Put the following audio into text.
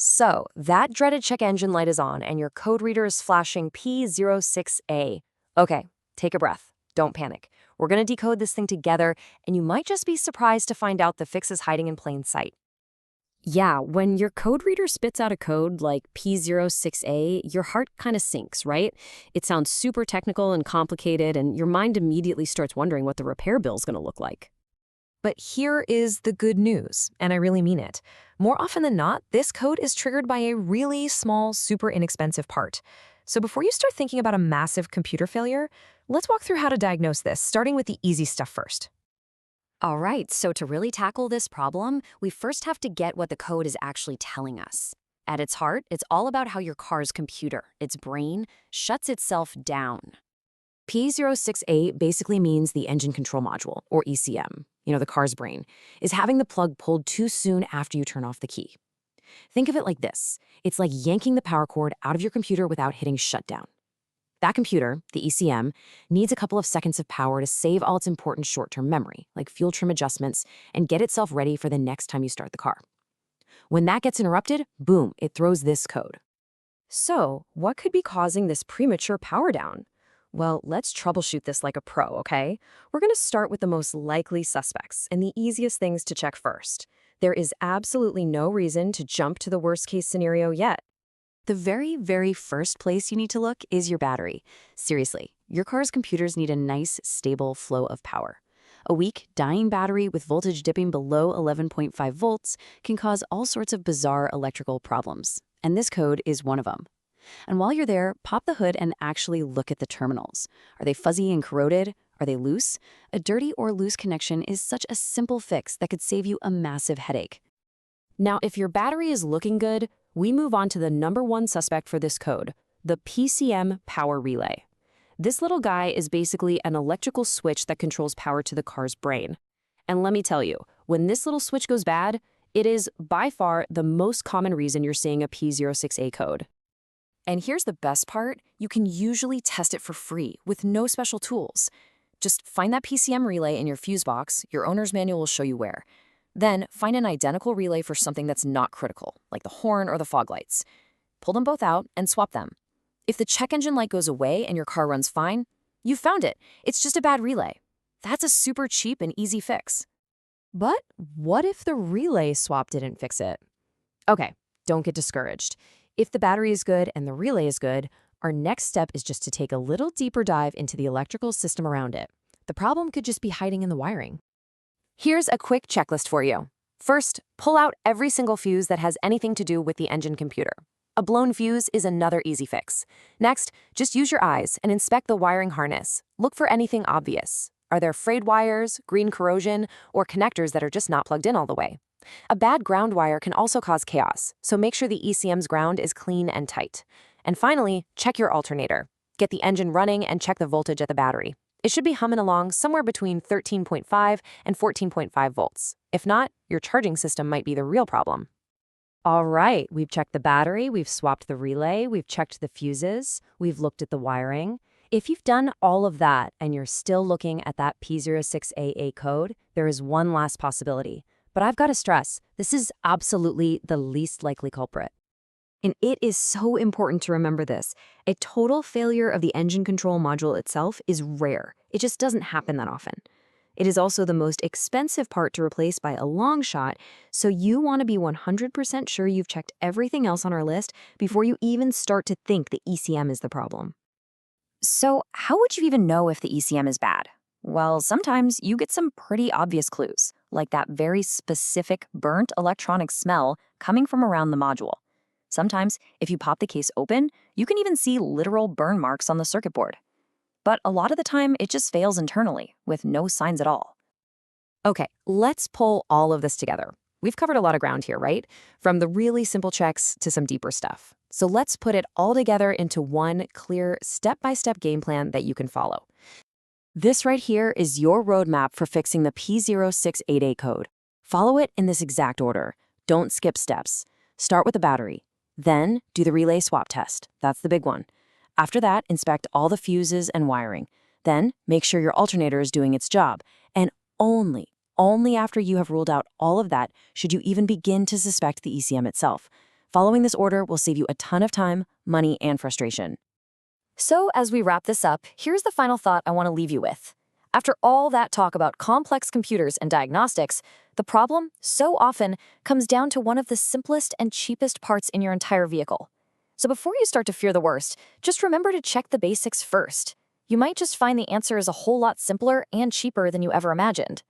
So, that dreaded check engine light is on and your code reader is flashing P06A. Okay, take a breath. Don't panic. We're going to decode this thing together, and you might just be surprised to find out the fix is hiding in plain sight. Yeah, when your code reader spits out a code like P06A, your heart kind of sinks, right? It sounds super technical and complicated, and your mind immediately starts wondering what the repair bill is going to look like. But here is the good news, and I really mean it. More often than not, this code is triggered by a really small, super inexpensive part. So before you start thinking about a massive computer failure, let's walk through how to diagnose this, starting with the easy stuff first. All right, so to really tackle this problem, we first have to get what the code is actually telling us. At its heart, it's all about how your car's computer, its brain, shuts itself down. P06A basically means the engine control module, or ECM, the car's brain, is having the plug pulled too soon after you turn off the key. Think of it like this. It's like yanking the power cord out of your computer without hitting shutdown. That computer, the ECM, needs a couple of seconds of power to save all its important short-term memory, like fuel trim adjustments, and get itself ready for the next time you start the car. When that gets interrupted, boom, it throws this code. So, what could be causing this premature power down? Well, let's troubleshoot this like a pro, okay? We're going to start with the most likely suspects and the easiest things to check first. There is absolutely no reason to jump to the worst-case scenario yet. The very, very first place you need to look is your battery. Seriously, your car's computers need a nice, stable flow of power. A weak, dying battery with voltage dipping below 11.5 volts can cause all sorts of bizarre electrical problems, and this code is one of them. And while you're there, pop the hood and actually look at the terminals. Are they fuzzy and corroded? Are they loose? A dirty or loose connection is such a simple fix that could save you a massive headache. Now, if your battery is looking good, we move on to the number one suspect for this code, the PCM power relay. This little guy is basically an electrical switch that controls power to the car's brain. And let me tell you, when this little switch goes bad, it is by far the most common reason you're seeing a P06A code. And here's the best part, you can usually test it for free with no special tools. Just find that PCM relay in your fuse box, your owner's manual will show you where. Then find an identical relay for something that's not critical, like the horn or the fog lights. Pull them both out and swap them. If the check engine light goes away and your car runs fine, you found it. It's just a bad relay. That's a super cheap and easy fix. But what if the relay swap didn't fix it? Okay, don't get discouraged. If the battery is good and the relay is good, our next step is just to take a little deeper dive into the electrical system around it. The problem could just be hiding in the wiring. Here's a quick checklist for you. First, pull out every single fuse that has anything to do with the engine computer. A blown fuse is another easy fix. Next, just use your eyes and inspect the wiring harness. Look for anything obvious. Are there frayed wires, green corrosion, or connectors that are just not plugged in all the way? A bad ground wire can also cause chaos, so make sure the ECM's ground is clean and tight. And finally, check your alternator. Get the engine running and check the voltage at the battery. It should be humming along somewhere between 13.5 and 14.5 volts. If not, your charging system might be the real problem. All right, we've checked the battery, we've swapped the relay, we've checked the fuses, we've looked at the wiring. If you've done all of that and you're still looking at that P06AA code, there is one last possibility. But I've got to stress, this is absolutely the least likely culprit. And it is so important to remember this. A total failure of the engine control module itself is rare. It just doesn't happen that often. It is also the most expensive part to replace by a long shot, so you want to be 100% sure you've checked everything else on our list before you even start to think the ECM is the problem. So how would you even know if the ECM is bad? Well, sometimes you get some pretty obvious clues, like that very specific burnt electronic smell coming from around the module. Sometimes, if you pop the case open, you can even see literal burn marks on the circuit board. But a lot of the time, it just fails internally, with no signs at all. Okay, let's pull all of this together. We've covered a lot of ground here, right? From the really simple checks to some deeper stuff. So let's put it all together into one clear, step-by-step game plan that you can follow. This right here is your roadmap for fixing the P068A code. Follow it in this exact order. Don't skip steps. Start with the battery. Then do the relay swap test. That's the big one. After that, inspect all the fuses and wiring. Then make sure your alternator is doing its job. And only after you have ruled out all of that should you even begin to suspect the ECM itself. Following this order will save you a ton of time, money, and frustration. So, as we wrap this up, here's the final thought I want to leave you with. After all that talk about complex computers and diagnostics, the problem, so often, comes down to one of the simplest and cheapest parts in your entire vehicle. So before you start to fear the worst, just remember to check the basics first. You might just find the answer is a whole lot simpler and cheaper than you ever imagined.